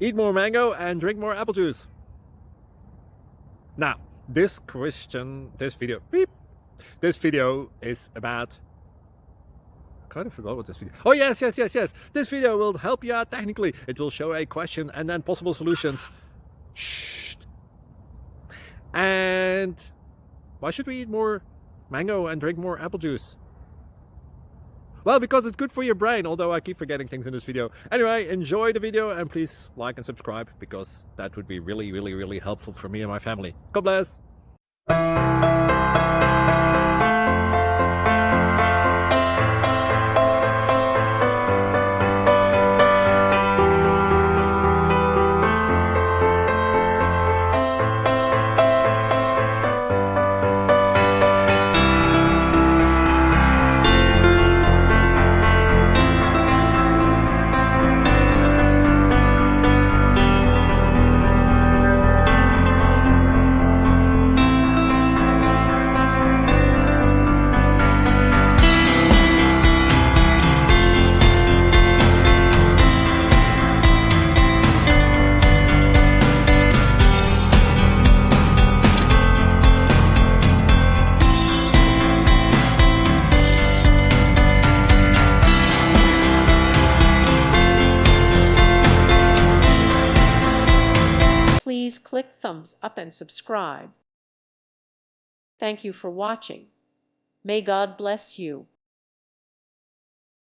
Eat more mango and drink more apple juice. Now, this video is about... I kind of forgot what this video... Oh, yes. This video will help you out technically. It will show a question and then possible solutions. Shh. And why should we eat more mango and drink more apple juice? Well, because it's good for your brain, although I keep forgetting things in this video. Anyway, enjoy the video and please like and subscribe, because that would be really helpful for me and my family. God bless! Please click thumbs up and subscribe. Thank you for watching. May God bless you.